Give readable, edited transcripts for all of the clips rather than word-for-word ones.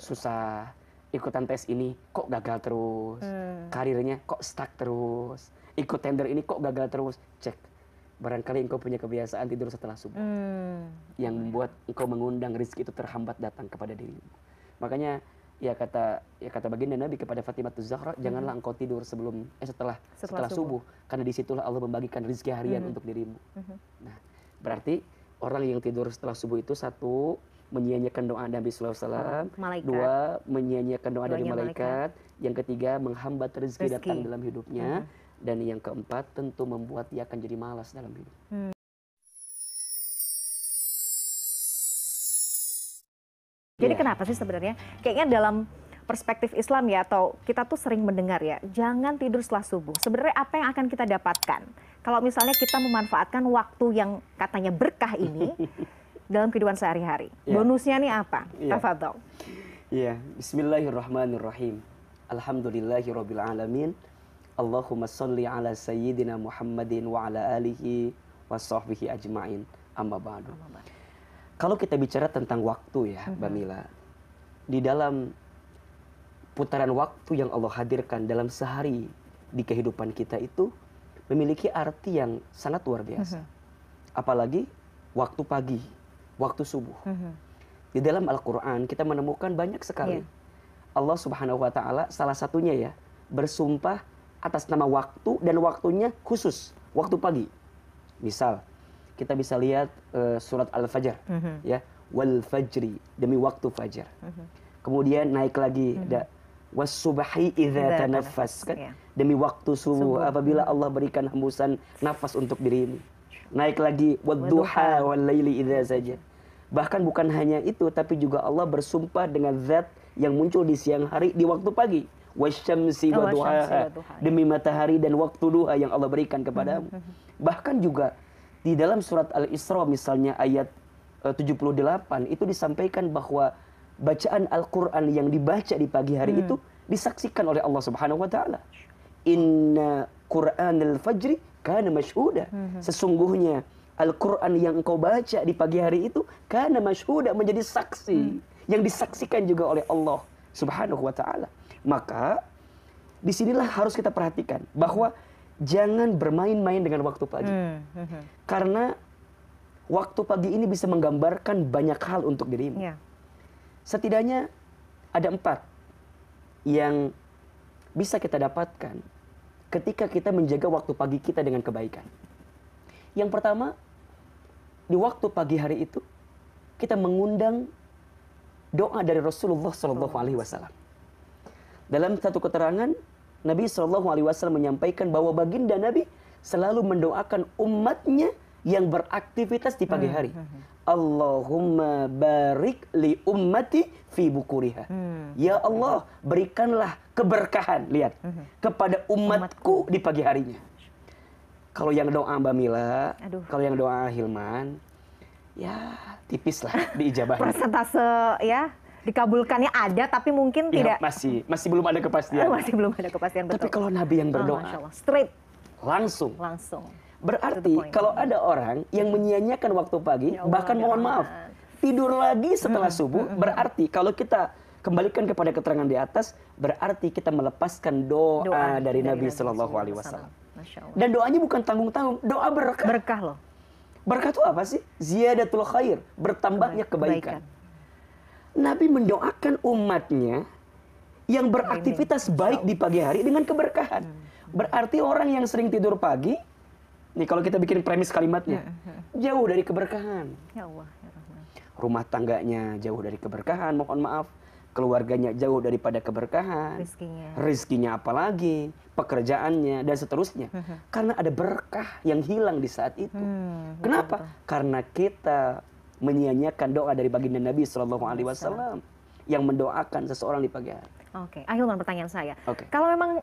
susah, ikutan tes ini kok gagal terus, karirnya kok stuck terus, ikut tender ini kok gagal terus. Cek, barangkali engkau punya kebiasaan tidur setelah subuh, yang membuat engkau mengundang rezeki itu terhambat datang kepada dirimu. Makanya ya kata baginda Nabi kepada Fatimah Zahra, janganlah engkau tidur setelah subuh, karena disitulah Allah membagikan rezeki harian untuk dirimu. Nah, berarti orang yang tidur setelah subuh itu, satu, menyia-nyiakan doa Nabi sallallahu alaihi wasallam, dua, menyia-nyiakan doa dari malaikat, yang ketiga menghambat rezeki datang dalam hidupnya, dan yang keempat tentu membuat dia akan jadi malas dalam hidup. Jadi kenapa sih sebenarnya? Kayaknya dalam perspektif Islam ya, atau kita tuh sering mendengar ya, jangan tidur setelah subuh. Sebenarnya apa yang akan kita dapatkan kalau misalnya kita memanfaatkan waktu yang katanya berkah ini dalam kehidupan sehari-hari? Bonusnya nih apa? Tafadhol. Iya, bismillahirrahmanirrahim. Alhamdulillahirabbil alamin. Allahumma sholli ala sayyidina Muhammadin wa ala alihi wa sahbihi ajmain. Amma ba'du. Kalau kita bicara tentang waktu ya, Mbak Mila, di dalam putaran waktu yang Allah hadirkan dalam sehari di kehidupan kita itu memiliki arti yang sangat luar biasa. Apalagi waktu pagi, waktu subuh. Di dalam Al-Quran kita menemukan banyak sekali. Allah Subhanahu wa Ta'ala salah satunya ya, bersumpah atas nama waktu, dan waktunya khusus, waktu pagi. Misal, kita bisa lihat surat Al-Fajr, ya, wal fajri, demi waktu fajar. Kemudian naik lagi, was-subhi idza tanaffas, kan? Demi waktu subuh, apabila Allah berikan hembusan nafas untuk dirimu. Naik lagi, wad-duha wal laili idza saja. Bahkan bukan hanya itu, tapi juga Allah bersumpah dengan zat yang muncul di siang hari, di waktu pagi. Wasyamsi wa duhaha, demi matahari dan waktu duha yang Allah berikan kepadamu. Bahkan juga di dalam surat Al-Isra misalnya ayat 78 itu disampaikan bahwa bacaan Al-Quran yang dibaca di pagi hari itu disaksikan oleh Allah Subhanahu wa Ta'ala. Inna Qur'anal fajri kana mashhuda. Sesungguhnya Al-Quran yang engkau baca di pagi hari itu kana mashhuda, menjadi saksi, yang disaksikan juga oleh Allah Subhanahu wa Ta'ala. Maka disinilah harus kita perhatikan bahwa jangan bermain-main dengan waktu pagi. Karena waktu pagi ini bisa menggambarkan banyak hal untuk dirimu. Setidaknya ada 4 yang bisa kita dapatkan ketika kita menjaga waktu pagi kita dengan kebaikan. Yang pertama, di waktu pagi hari itu kita mengundang doa dari Rasulullah SAW. Dalam satu keterangan, Nabi SAW menyampaikan bahwa baginda Nabi selalu mendoakan umatnya yang beraktivitas di pagi hari. Allahumma barik li ummati fi bukuriha. Ya Allah, berikanlah keberkahan, lihat, kepada umatku di pagi harinya. Kalau yang doa Mbak Mila, kalau yang doa Hilman, ya tipis lah diijabah. Persentase ya dikabulkannya ada, tapi mungkin ya, tidak. Masih belum ada kepastian. Masih belum ada kepastian, betul. Tapi kalau Nabi yang berdoa, straight, langsung. Berarti kalau ada orang yang menyia-nyiakan waktu pagi, bahkan mohon maaf, tidur lagi setelah subuh, berarti kalau kita kembalikan kepada keterangan di atas, berarti kita melepaskan doa dari Nabi Sallallahu Alaihi Wasallam. Dan doanya bukan tanggung-tanggung, doa berkah. Berkah loh. Berkah itu apa sih? Ziyadatul khair, bertambahnya kebaikan. Nabi mendoakan umatnya yang beraktivitas baik di pagi hari dengan keberkahan. Berarti orang yang sering tidur pagi, nih kalau kita bikin premis kalimatnya, jauh dari keberkahan. Ya Allah, ya Rahman. Rumah tangganya jauh dari keberkahan, mohon maaf. Keluarganya jauh daripada keberkahan. Rizkinya apalagi, pekerjaannya dan seterusnya. Karena ada berkah yang hilang di saat itu. Kenapa? Karena kita menyia-nyiakan doa dari baginda Nabi SAW yang mendoakan seseorang di pagi hari. Oke, Ahilman, pertanyaan saya. Kalau memang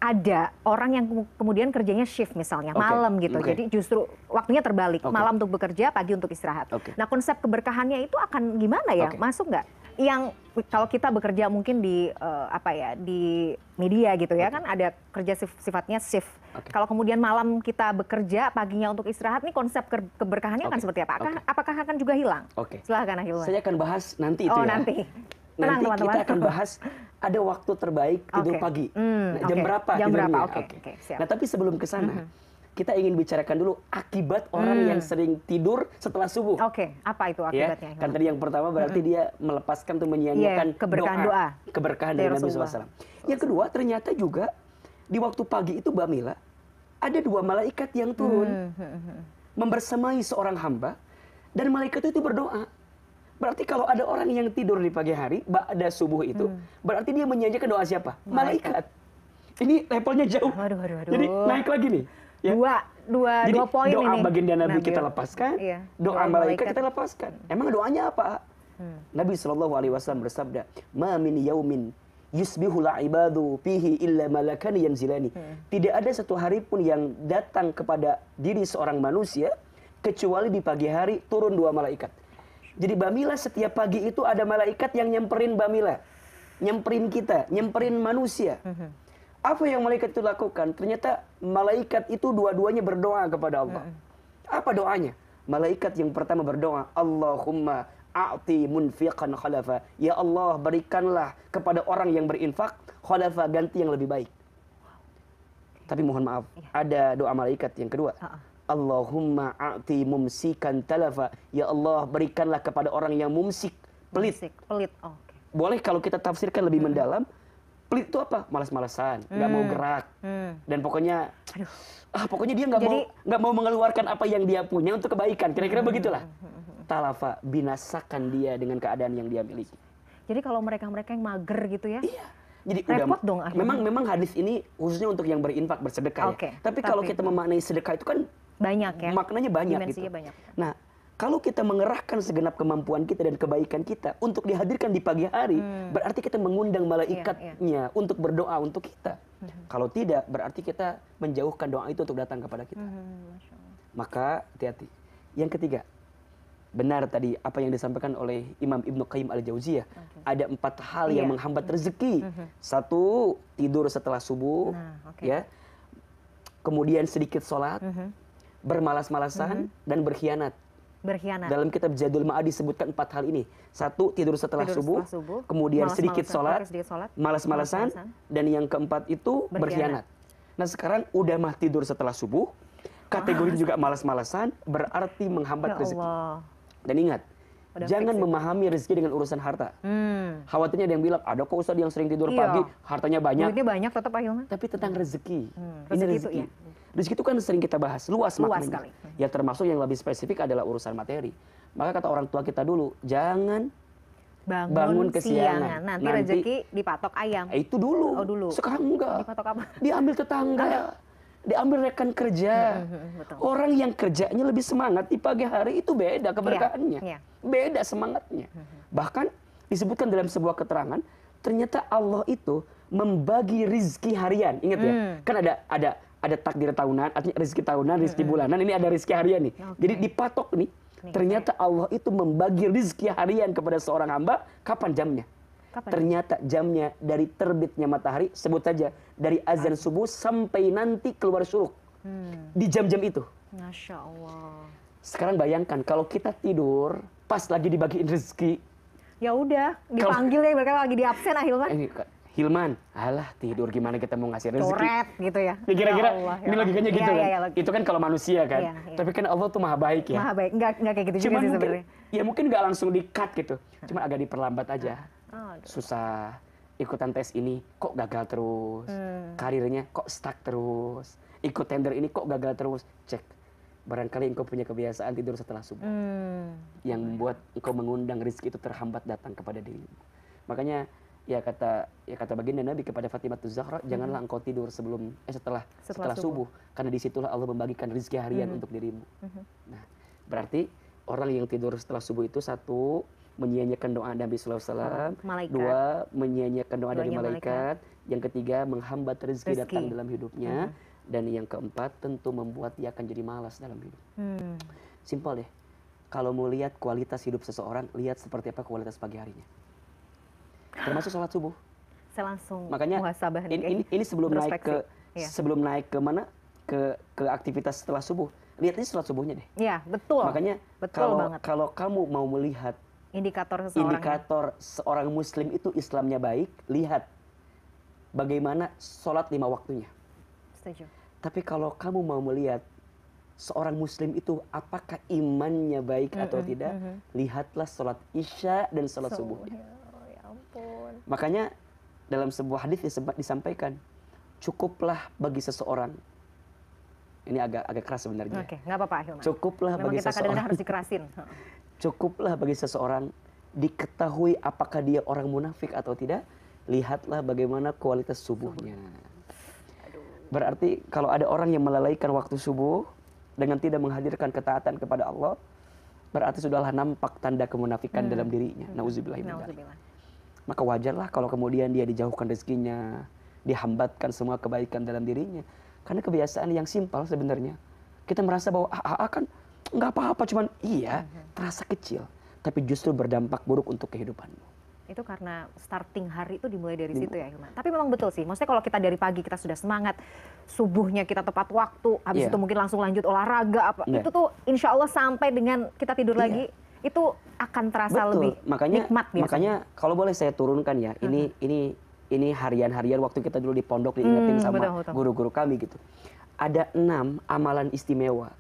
ada orang yang kemudian kerjanya shift misalnya, malam gitu, jadi justru waktunya terbalik, malam untuk bekerja, pagi untuk istirahat. Nah, konsep keberkahannya itu akan gimana ya? Masuk nggak? Yang kalau kita bekerja mungkin di di media gitu ya, kan ada kerja sifatnya shift. Kalau kemudian malam kita bekerja, paginya untuk istirahat, nih konsep keberkahannya akan seperti apa? Apakah akan juga hilang? Silahkan Ahilman. Saya akan bahas nanti itu ya. Nanti. nanti teman-teman. kita akan bahas ada waktu terbaik tidur pagi. Jam berapa tidurnya? Nah, tapi sebelum ke sana, kita ingin bicarakan dulu akibat orang yang sering tidur setelah subuh. Apa itu akibatnya? Kan tadi yang pertama berarti dia melepaskan tuh menyia-nyiakan doa. Keberkahan dari Nabi SAW. Yang kedua, ternyata juga di waktu pagi itu Mbak Mila, ada 2 malaikat yang turun membersamai seorang hamba, dan malaikat itu berdoa. Berarti kalau ada orang yang tidur di pagi hari, ba'da subuh itu, berarti dia menyanyikan doa siapa? Malaikat. Ini levelnya jauh. Jadi naik lagi nih. Ya. Dua poin doa ini. baginda Nabi kita lepaskan, doa malaikat kita lepaskan. Emang doanya apa? Nabi SAW bersabda, "Ma min yaumin yusbihul ibadu fihi illa malakan yanzilani." Tidak ada satu hari pun yang datang kepada diri seorang manusia kecuali di pagi hari turun 2 malaikat. Jadi Mbak Mila setiap pagi itu ada malaikat yang nyemperin Mbak Mila, nyemperin kita, nyemperin manusia. Apa yang malaikat itu lakukan? Ternyata malaikat itu dua-duanya berdoa kepada Allah. Apa doanya? Malaikat yang pertama berdoa, Allahumma a'ti munfiqan khalafa. Ya Allah, berikanlah kepada orang yang berinfak khalafa, ganti yang lebih baik. Tapi mohon maaf, ada doa malaikat yang kedua. Allahumma a'ti mumsikan talafa. Ya Allah, berikanlah kepada orang yang mumsik, pelit. Boleh kalau kita tafsirkan lebih mendalam, pelit itu apa? Malas-malasan, nggak mau gerak, dan pokoknya, pokoknya dia nggak mau mengeluarkan apa yang dia punya untuk kebaikan. Kira-kira begitulah. Talafa, binasakan dia dengan keadaan yang dia miliki. Jadi kalau mereka yang mager gitu ya? Iya. Jadi repot dong. Memang hadis ini khususnya untuk yang berinfak, bersedekah. Tapi kalau kita memaknai sedekah itu kan banyak ya. Maknanya banyak gitu. Banyak. Nah, kalau kita mengerahkan segenap kemampuan kita dan kebaikan kita untuk dihadirkan di pagi hari, berarti kita mengundang malaikatnya untuk berdoa untuk kita. Kalau tidak, berarti kita menjauhkan doa itu untuk datang kepada kita. Maka hati-hati. Yang ketiga, benar tadi apa yang disampaikan oleh Imam Ibnu Qayyim Al-Jauziyah. Ada 4 hal yang menghambat rezeki. 1, tidur setelah subuh, ya. Kemudian sedikit sholat, bermalas-malasan, dan berkhianat. Dalam kitab Zadul Ma'ad disebutkan 4 hal ini. 1, tidur setelah subuh, kemudian sedikit sholat, malas-malasan, dan yang keempat itu berkhianat. Nah sekarang udah mah tidur setelah subuh, kategori juga malas-malasan, berarti menghambat rezeki. Dan ingat, jangan memahami rezeki dengan urusan harta. Khawatirnya ada yang bilang, ada kok Ustaz yang sering tidur pagi, hartanya banyak. Duitnya banyak tetap akhirnya. Tapi tentang rezeki. Ini rezeki. Rezeki itu kan sering kita bahas, luas maknanya. Ya termasuk yang lebih spesifik adalah urusan materi. Maka kata orang tua kita dulu, jangan bangun kesiangan. Nanti rezeki dipatok ayam. Itu dulu. Dulu. Sekarang enggak. Dipatok apa? Diambil tetangga. Diambil rekan kerja. Orang yang kerjanya lebih semangat di pagi hari itu beda keberkahannya. Beda semangatnya. Bahkan disebutkan dalam sebuah keterangan, ternyata Allah itu membagi rizki harian. Ingat ya? Kan ada takdir tahunan, artinya rezeki tahunan, rezeki bulanan, ini ada rezeki harian nih. Jadi dipatok nih. Ternyata Allah itu membagi rezeki harian kepada seorang hamba, kapan jamnya? Ternyata jamnya dari terbitnya matahari, sebut saja dari azan subuh sampai nanti keluar syuruk. Di jam-jam itu. Masya Allah. Sekarang bayangkan kalau kita tidur pas lagi dibagiin rezeki. Ya udah, dipanggil ya mereka lagi di absen Hilman. Hilman, alah tidur gimana kita mau ngasih rezeki? Coret gitu ya. Kira-kira ini logikanya gitu kan. Itu kan kalau manusia kan. Tapi kan Allah tuh maha baik ya. Maha baik, enggak kayak gitu juga sih sebenarnya. Ya mungkin enggak langsung di-cut gitu. Cuma agak diperlambat aja. Susah ikutan tes ini kok gagal terus. Karirnya kok stuck terus. Ikut tender ini kok gagal terus. Cek. Barangkali engkau punya kebiasaan tidur setelah subuh. Yang membuat engkau mengundang rezeki itu terhambat datang kepada dirimu. Makanya ya kata baginda Nabi kepada Fatimah Zahra, janganlah engkau tidur setelah subuh, karena disitulah Allah membagikan rezeki harian untuk dirimu. Nah, berarti orang yang tidur setelah subuh itu 1, menyia-nyiakan doa Nabi sallallahu alaihi wasallam, 2, menyia-nyiakan doa dari malaikat, yang ketiga menghambat rezeki datang dalam hidupnya, dan yang keempat tentu membuat dia akan jadi malas dalam hidup. Simpel deh. Kalau mau lihat kualitas hidup seseorang, lihat seperti apa kualitas pagi harinya. Termasuk sholat subuh. Saya langsung makanya ini sebelum naik ke mana ke aktivitas setelah subuh, lihat ini sholat subuhnya deh. Iya betul. Makanya kalau kamu mau melihat Indikator seorang muslim itu Islamnya baik, lihat bagaimana sholat 5 waktunya. Setuju. Tapi kalau kamu mau melihat seorang muslim itu apakah imannya baik atau tidak, lihatlah sholat isya dan sholat subuhnya. Ya ampun. Makanya dalam sebuah hadis disampaikan, cukuplah bagi seseorang. Ini agak keras sebenarnya. Oke, nggak apa-apa, Hilman. Cukuplah memang bagi kita seseorang. kadang-kadang harus dikerasin. Cukuplah bagi seseorang diketahui apakah dia orang munafik atau tidak, lihatlah bagaimana kualitas subuhnya. Berarti kalau ada orang yang melalaikan waktu subuh dengan tidak menghadirkan ketaatan kepada Allah, berarti sudahlah nampak tanda kemunafikan dalam dirinya. Nauzubillah min dzalik. Maka wajarlah kalau kemudian dia dijauhkan rezekinya, dihambatkan semua kebaikan dalam dirinya. Karena kebiasaan yang simpel sebenarnya. Kita merasa bahwa kan nggak apa-apa, cuman terasa kecil, tapi justru berdampak buruk untuk kehidupanmu. Itu karena starting hari itu dimulai dari situ ya, Hilman. Tapi memang betul sih, maksudnya kalau kita dari pagi kita sudah semangat, subuhnya kita tepat waktu, habis itu mungkin langsung lanjut olahraga, itu tuh insya Allah sampai dengan kita tidur lagi, itu akan terasa lebih nikmat biasanya. Makanya kalau boleh saya turunkan ya, ini harian-harian waktu kita dulu di pondok diingetin sama guru-guru kami gitu. Ada 6 amalan istimewa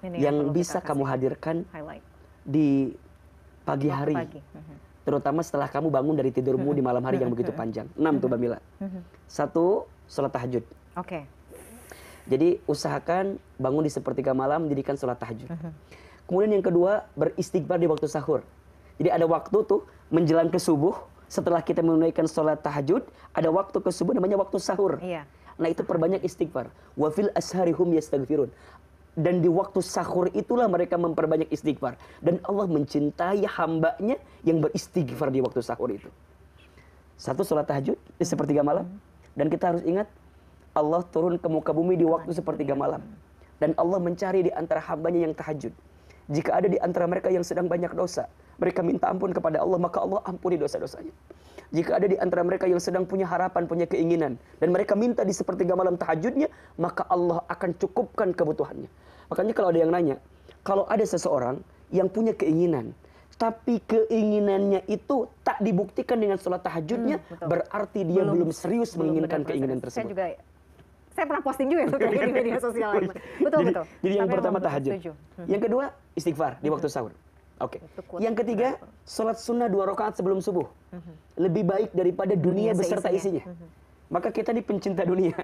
yang bisa kamu hadirkan di pagi hari. Terutama setelah kamu bangun dari tidurmu di malam hari yang begitu panjang. 6 tuh Mbak Mila. 1, sholat tahajud. Oke. Jadi usahakan bangun di sepertiga malam, dirikan sholat tahajud. Kemudian yang kedua, beristighfar di waktu sahur. Jadi ada waktu tuh menjelang ke subuh, setelah kita menunaikan sholat tahajud, ada waktu ke subuh namanya waktu sahur. Iya. Nah itu perbanyak istighfar. Wa fil asharihum yastaghfirun. Dan di waktu sahur itulah mereka memperbanyak istighfar. Dan Allah mencintai hambanya yang beristighfar di waktu sahur itu. 1, sholat tahajud di sepertiga malam. Dan kita harus ingat, Allah turun ke muka bumi di waktu sepertiga malam. Dan Allah mencari di antara hambanya yang tahajud. Jika ada di antara mereka yang sedang banyak dosa, mereka minta ampun kepada Allah, maka Allah ampuni dosa-dosanya. Jika ada di antara mereka yang sedang punya harapan, punya keinginan, dan mereka minta di sepertiga malam tahajudnya, maka Allah akan cukupkan kebutuhannya. Makanya kalau ada yang nanya, kalau ada seseorang yang punya keinginan, tapi keinginannya itu tak dibuktikan dengan sholat tahajudnya, berarti dia belum serius menginginkan keinginan tersebut. Saya pernah posting juga itu di media sosial. Betul. Jadi yang pertama tahajud. Yang kedua istighfar di waktu sahur. Oke. Yang ketiga, sholat sunnah 2 rakaat sebelum subuh. Lebih baik daripada dunia beserta isinya. Maka kita ini pencinta dunia.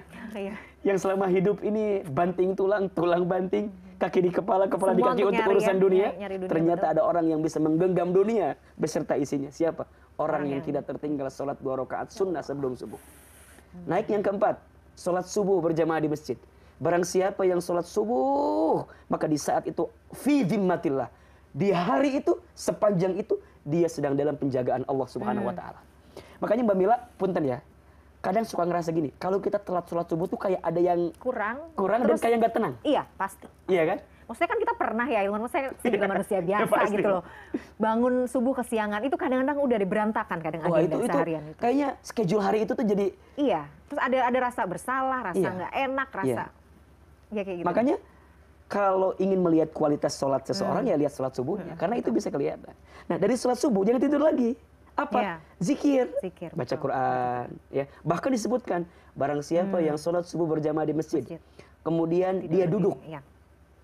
Yang selama hidup ini banting tulang banting, kaki di kepala di kaki untuk urusan dunia. Ternyata ada orang yang bisa menggenggam dunia beserta isinya. Siapa? Orang yang tidak tertinggal sholat 2 rakaat sunnah sebelum subuh. Naik yang keempat, sholat subuh berjamaah di masjid. Barang siapa yang sholat subuh, maka di saat itu fi dhimmatillah, di hari itu, sepanjang itu, dia sedang dalam penjagaan Allah Subhanahu wa Ta'ala. Makanya Mbak Mila, punten ya, kadang suka ngerasa gini, kalau kita telat sholat subuh tuh kayak ada yang kurang dan kayak nggak tenang. Iya, pasti. Iya kan? Maksudnya kan kita pernah ya, Ilman, saya juga manusia biasa gitu loh. Bangun subuh kesiangan, itu kadang-kadang udah berantakan kadang agenda seharian itu. Kayaknya schedule hari itu tuh jadi... Iya, terus ada rasa bersalah, rasa nggak enak, rasa... Ya kayak gitu. Makanya, kalau ingin melihat kualitas sholat seseorang, ya lihat sholat subuhnya. Karena itu bisa kelihatan. Nah, dari sholat subuh, jangan tidur lagi. Apa? Zikir. Baca Quran. Ya. Bahkan disebutkan, barang siapa yang sholat subuh berjamaah di masjid. Kemudian dia duduk.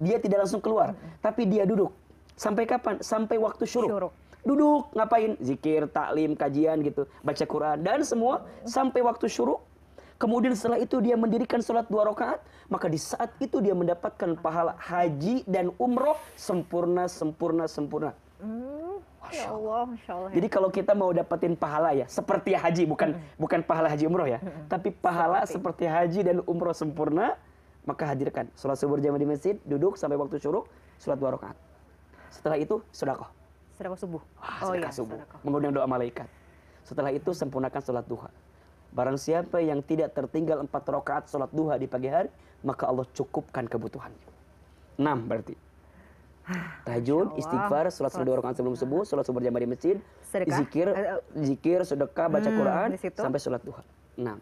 Dia tidak langsung keluar. Tapi dia duduk. Sampai kapan? Sampai waktu syuruk. Duduk, ngapain? Zikir, taklim, kajian gitu. Baca Quran. Dan semua sampai waktu syuruk. Kemudian setelah itu dia mendirikan sholat 2 rakaat, maka di saat itu dia mendapatkan pahala haji dan umroh sempurna. Masya Allah. Jadi kalau kita mau dapetin pahala ya, seperti haji, bukan pahala haji umroh ya, tapi pahala seperti haji dan umroh sempurna, maka hadirkan sholat subuh berjamaah di masjid, duduk sampai waktu syuruk, sholat 2 rakaat. Setelah itu sedekah. Sedekah subuh. Sedekah subuh. Mengundang doa malaikat. Setelah itu sempurnakan sholat duha. Barang siapa yang tidak tertinggal 4 rakaat sholat duha di pagi hari, maka Allah cukupkan kebutuhannya. 6 berarti. Tahajud, istighfar, sholat 2 rakaat sebelum subuh, sholat subuh berjamaah di masjid, zikir, sedekah, baca Quran, sampai sholat duha. 6.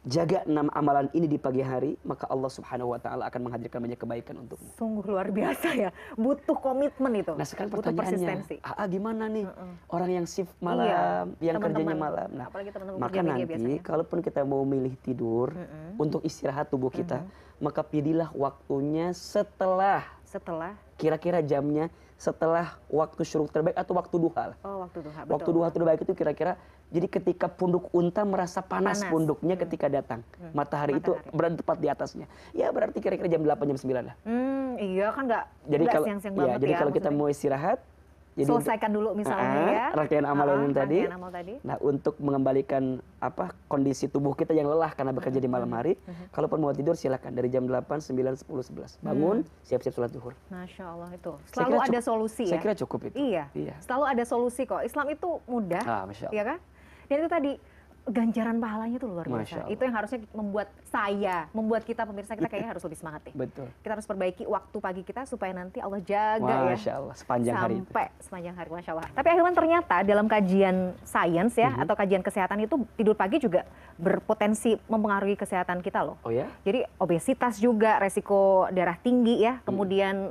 jaga 6 amalan ini di pagi hari, maka Allah Subhanahu wa taala akan menghadirkan banyak kebaikan untukmu. Sungguh luar biasa ya. Butuh komitmen itu. Nah, sekarang butuh pertanyaannya, gimana nih orang yang shift malam, yang kerjanya malam. Nah, maka nanti kalaupun kita mau milih tidur untuk istirahat tubuh kita, maka pilihlah waktunya setelah kira-kira jamnya setelah waktu syuruk terbaik atau waktu duha. Oh, waktu duha. Waktu duha terbaik itu kira-kira, jadi ketika punduk unta merasa panas punduknya ketika datang. Matahari itu berada tepat di atasnya. Ya berarti kira-kira jam 8, jam 9 lah. Iya kan nggak siang-siang Ya, banget ya. jadi kalau kita mau istirahat, jadi selesaikan dulu misalnya rangkaian amalan tadi. Amal tadi. Nah, untuk mengembalikan kondisi tubuh kita yang lelah karena bekerja di malam hari, kalaupun mau tidur silakan dari jam 8, 9, 10, 11. Bangun, siap-siap sholat zuhur. Masya Allah itu. Selalu ada solusi ya. Saya kira cukup itu. Iya. Selalu ada solusi kok. Islam itu mudah. Masya Allah. Iya kan? Dan itu tadi ganjaran pahalanya tuh luar biasa. Itu yang harusnya membuat kita pemirsa kita kayaknya harus lebih semangat deh. Betul. Kita harus perbaiki waktu pagi kita supaya nanti Allah jaga Masya Allah, sepanjang hari itu. Sampai sepanjang hari, Masya Allah. Tapi akhirnya ternyata dalam kajian sains ya, atau kajian kesehatan itu tidur pagi juga berpotensi mempengaruhi kesehatan kita loh. Oh ya? Jadi obesitas juga, resiko darah tinggi ya, kemudian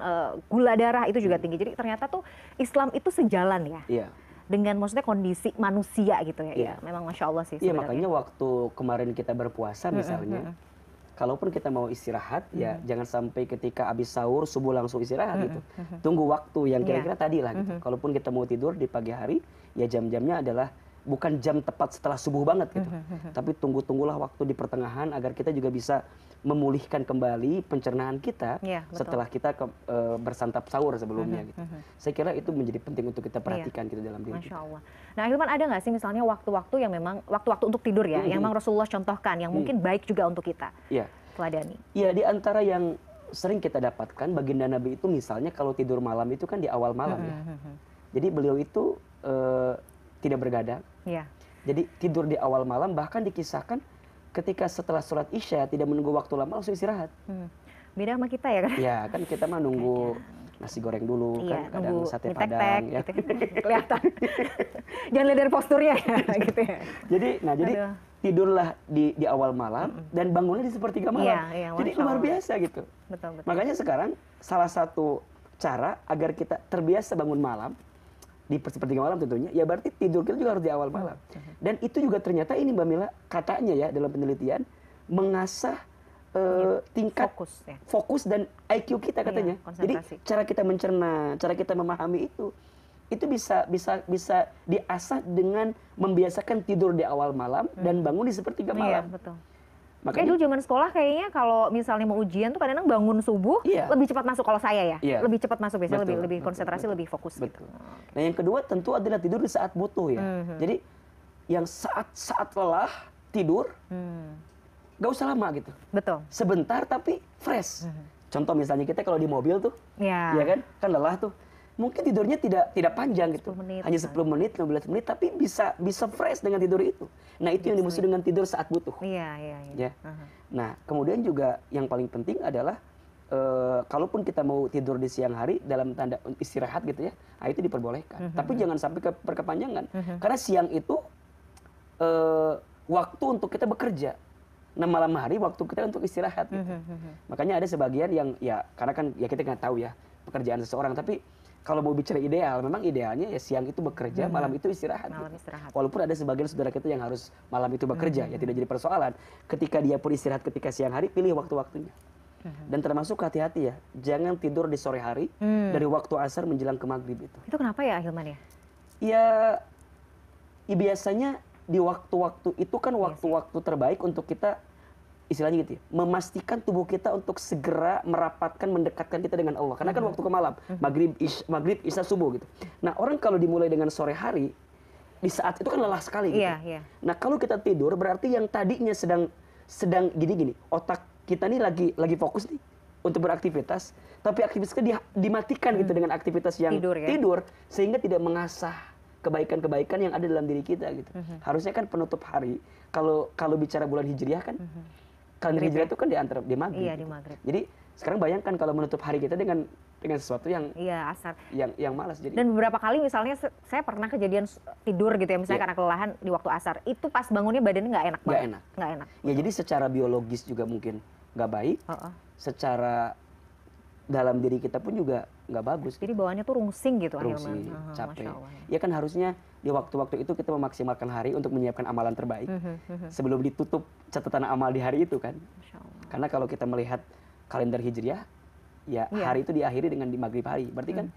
gula darah itu juga tinggi. Jadi ternyata tuh Islam itu sejalan ya. Iya. Dengan maksudnya kondisi manusia gitu ya. Iya, memang Masya Allah sih sebenarnya. Iya, makanya waktu kemarin kita berpuasa misalnya, kalaupun kita mau istirahat, ya jangan sampai ketika habis sahur, subuh langsung istirahat gitu. Tunggu waktu yang kira-kira tadi lah gitu. Kalaupun kita mau tidur di pagi hari, ya jam-jamnya adalah bukan jam tepat setelah subuh banget gitu. Tapi tunggulah waktu di pertengahan agar kita juga bisa memulihkan kembali pencernaan kita setelah kita bersantap sahur sebelumnya gitu. Saya kira itu menjadi penting untuk kita perhatikan gitu dalam diri kita. Masya Allah. Nah, Hilman ada nggak sih misalnya waktu-waktu yang memang waktu-waktu untuk tidur ya, yang memang Rasulullah contohkan, yang mungkin baik juga untuk kita teladani? Iya, di antara yang sering kita dapatkan baginda Nabi itu misalnya kalau tidur malam itu kan di awal malam ya. Jadi beliau itu tidak bergadang. Jadi tidur di awal malam, bahkan dikisahkan ketika setelah sholat isya tidak menunggu waktu lama langsung istirahat. Beda sama kita ya kan? Ya kan kita mah nunggu nasi goreng dulu kan, kadang sate padang ya. Gitu. Kelihatan. Jangan lihat dari posturnya ya gitu ya. Jadi tidurlah di awal malam dan bangunnya di sepertiga malam. Jadi luar biasa gitu. Betul. Makanya sekarang salah satu cara agar kita terbiasa bangun malam di sepertiga malam tentunya, ya berarti tidur kita juga harus di awal malam. Dan itu juga ternyata ini Mbak Mila, katanya ya dalam penelitian, mengasah tingkat fokus dan IQ kita katanya. Jadi cara kita mencerna, cara kita memahami itu bisa diasah dengan membiasakan tidur di awal malam dan bangun di sepertiga malam. Iya, betul. Makanya dulu zaman sekolah kayaknya kalau misalnya mau ujian tuh kadang-kadang bangun subuh lebih cepat masuk kalau saya ya. Lebih cepat masuk biasanya, lebih konsentrasi, lebih fokus gitu. Nah, yang kedua tentu adalah tidur di saat butuh ya. Jadi yang saat lelah tidur gak usah lama gitu. Betul. Sebentar tapi fresh. Contoh misalnya kita kalau di mobil tuh, ya kan lelah tuh. Mungkin tidurnya tidak panjang gitu. Hanya 10 menit, 15 menit, tapi bisa fresh dengan tidur itu. Nah, itu yang dimaksud dengan tidur saat butuh. Iya. Nah, kemudian juga yang paling penting adalah kalaupun kita mau tidur di siang hari dalam tanda istirahat gitu ya, nah itu diperbolehkan. Tapi jangan sampai berkepanjangan. Karena siang itu waktu untuk kita bekerja. Nah, malam hari waktu kita untuk istirahat gitu. Makanya ada sebagian yang ya karena kan ya kita nggak tahu ya pekerjaan seseorang, tapi kalau mau bicara ideal, memang idealnya ya siang itu bekerja, malam itu istirahat. Walaupun ada sebagian saudara kita yang harus malam itu bekerja, ya tidak jadi persoalan. Ketika dia pun istirahat ketika siang hari, pilih waktu-waktunya. Dan termasuk hati-hati ya, jangan tidur di sore hari dari waktu asar menjelang ke maghrib itu. Itu kenapa ya Hilman ya? Ya biasanya di waktu-waktu itu kan waktu-waktu terbaik untuk kita istilahnya gitu ya, memastikan tubuh kita untuk segera merapatkan, mendekatkan kita dengan Allah. Karena kan waktu ke malam, maghrib, isya, subuh gitu. Nah, orang kalau dimulai dengan sore hari, di saat itu kan lelah sekali gitu. Nah, kalau kita tidur berarti yang tadinya sedang gini-gini, otak kita nih lagi fokus nih untuk beraktivitas, tapi aktivitasnya dimatikan gitu dengan aktivitas yang tidur sehingga tidak mengasah kebaikan-kebaikan yang ada dalam diri kita gitu. Harusnya kan penutup hari, kalau bicara bulan Hijriah kan, kalender Hijriah itu kan di maghrib. Di maghrib. Jadi Sekarang bayangkan kalau menutup hari kita dengan sesuatu yang asar, yang malas. Jadi, dan beberapa kali misalnya saya pernah kejadian tidur gitu ya, misalnya karena kelelahan di waktu asar, itu pas bangunnya badannya nggak enak banget. Nggak enak. Ya jadi secara biologis juga mungkin nggak baik, secara dalam diri kita pun juga nggak bagus. Jadi bawaannya tuh rungsing gitu, rungsing, capek. Ya kan harusnya di waktu-waktu itu kita memaksimalkan hari untuk menyiapkan amalan terbaik sebelum ditutup catatan amal di hari itu kan. Karena kalau kita melihat kalender hijriah, ya hari itu diakhiri dengan di maghrib hari. Berarti kan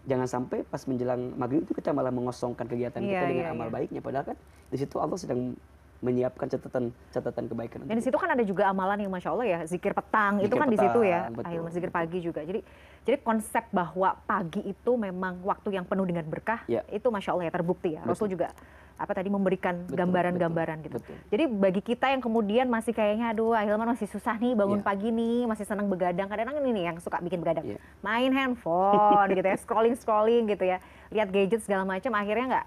jangan sampai pas menjelang maghrib itu kita malah mengosongkan kegiatan kita dengan amal baiknya. Padahal kan di situ Allah sedang menyiapkan catatan kebaikan. Dan di situ kan ada juga amalan yang masya Allah ya, zikir petang, zikir itu kan di situ ya, zikir pagi juga. Jadi konsep bahwa pagi itu memang waktu yang penuh dengan berkah, itu masya Allah ya terbukti ya. Rasul juga memberikan gambaran-gambaran gitu. Betul. Jadi bagi kita yang kemudian masih kayaknya aduh Ahilman masih susah nih bangun pagi nih, masih senang begadang. Kadang-kadang ini nih yang suka bikin begadang. Main handphone gitu ya, scrolling gitu ya. Lihat gadget segala macam, akhirnya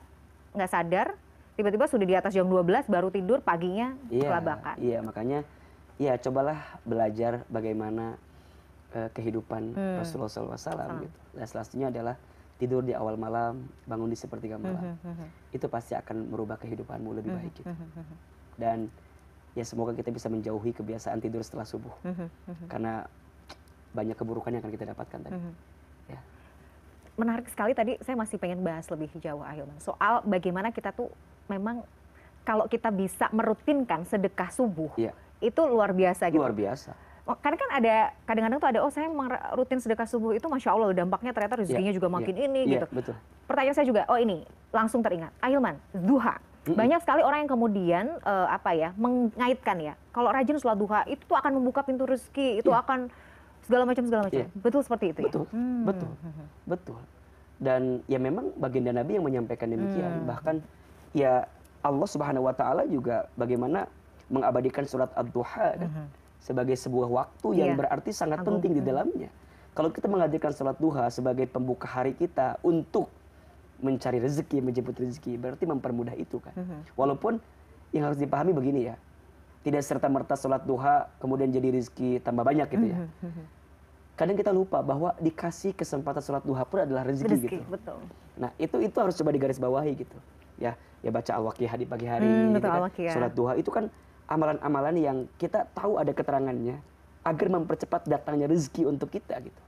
nggak sadar tiba-tiba sudah di atas jam 12 baru tidur, paginya kelabakan. Iya, makanya cobalah belajar bagaimana kehidupan Rasulullah SAW gitu. Dan salah satunya adalah tidur di awal malam, bangun di sepertiga malam. Itu pasti akan merubah kehidupanmu lebih baik gitu. Dan ya semoga kita bisa menjauhi kebiasaan tidur setelah subuh. Karena banyak keburukan yang akan kita dapatkan tadi. Ya. Menarik sekali tadi, saya masih pengen bahas lebih jauh Ahilman. Soal bagaimana kita tuh memang kalau kita bisa merutinkan sedekah subuh, itu luar biasa gitu. Luar biasa. Karena kan ada kadang-kadang tuh ada saya memang rutin sedekah subuh itu masya Allah dampaknya ternyata rezekinya juga makin ini gitu. Betul. Pertanyaan saya juga, ini langsung teringat, Ahilman, duha. Banyak sekali orang yang kemudian mengaitkan ya, kalau rajin sholat duha itu tuh akan membuka pintu rezeki, itu akan segala macam. Betul seperti itu ya? Betul. Dan ya memang baginda Nabi yang menyampaikan demikian. Bahkan ya Allah Subhanahu wa taala juga bagaimana mengabadikan surat Ad-Duha kan sebagai sebuah waktu yang berarti sangat penting di dalamnya. Kalau kita menghadirkan salat duha sebagai pembuka hari kita untuk mencari rezeki, menjemput rezeki, berarti mempermudah itu kan. Walaupun yang harus dipahami begini ya, tidak serta-merta salat duha kemudian jadi rezeki tambah banyak gitu ya. Kadang kita lupa bahwa dikasih kesempatan salat duha pun adalah rezeki gitu. Betul. Nah, itu harus coba digarisbawahi gitu. Ya baca Al-Waqiah di pagi hari, gitu kan. Salat duha itu kan amalan-amalan yang kita tahu ada keterangannya agar mempercepat datangnya rezeki untuk kita gitu.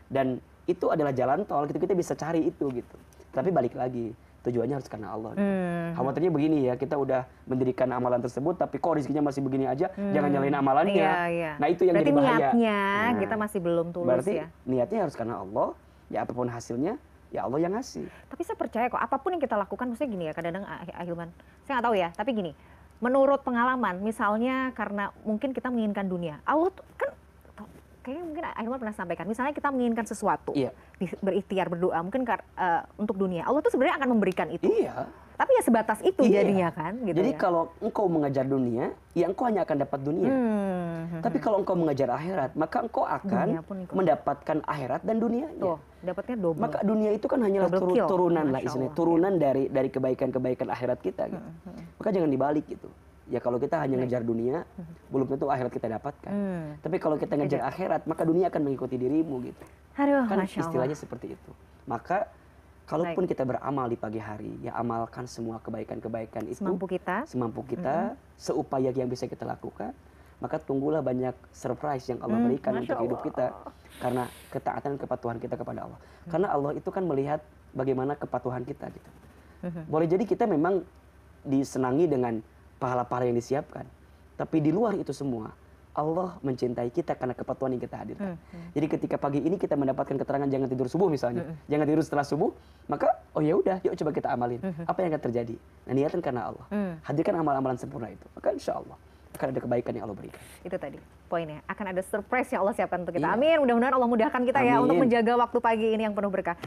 Dan itu adalah jalan tol gitu, kita bisa cari itu gitu. Tapi balik lagi, tujuannya harus karena Allah gitu. Khawatirnya begini ya, kita udah mendirikan amalan tersebut tapi kok rezekinya masih begini aja, jangan nyalain amalannya. Nah, itu yang berarti jadi bahaya. Niatnya kita masih belum tulus. Berarti niatnya harus karena Allah, ya apapun hasilnya ya Allah yang ngasih. Tapi saya percaya kok apapun yang kita lakukan, maksudnya gini ya, kadang-kadang Ahilman, saya nggak tahu ya, tapi gini, menurut pengalaman, misalnya karena mungkin kita menginginkan dunia, Allah tuh kan kayaknya mungkin Ahilman pernah sampaikan, misalnya kita menginginkan sesuatu, berikhtiar berdoa mungkin untuk dunia, Allah tuh sebenarnya akan memberikan itu. Tapi ya sebatas itu jadinya kan. Gitu. Jadi kalau engkau mengejar dunia, ya engkau hanya akan dapat dunia. Tapi kalau engkau mengejar akhirat, maka engkau akan mendapatkan akhirat dan dunianya. Tuh, dapatnya double. Maka dunia itu kan hanyalah turunan lah istilahnya, turunan dari kebaikan-kebaikan akhirat kita gitu. Maka jangan dibalik gitu. Ya kalau kita hanya ngejar dunia, belum tentu akhirat kita dapatkan. Tapi kalau kita ngejar akhirat, maka dunia akan mengikuti dirimu gitu. Aduh, kan istilahnya seperti itu. Maka kalaupun kita beramal di pagi hari, ya amalkan semua kebaikan-kebaikan itu semampu kita, seupaya yang bisa kita lakukan. Maka tunggulah banyak surprise yang Allah berikan untuk hidup kita karena ketaatan kepatuhan kita kepada Allah. Karena Allah itu kan melihat bagaimana kepatuhan kita gitu. Boleh jadi kita memang disenangi dengan pahala-pahala yang disiapkan, tapi di luar itu semua Allah mencintai kita karena kepatuhan yang kita hadirkan. Jadi ketika pagi ini kita mendapatkan keterangan jangan tidur subuh misalnya, jangan tidur setelah subuh, maka oh ya udah, yuk coba kita amalin. Apa yang akan terjadi? Nah, niatkan karena Allah. Hadirkan amal-amalan sempurna itu. Maka insya Allah akan ada kebaikan yang Allah berikan. Itu tadi poinnya. Akan ada surprise yang Allah siapkan untuk kita. Amin. Mudah-mudahan Allah mudahkan kita ya untuk menjaga waktu pagi ini yang penuh berkah.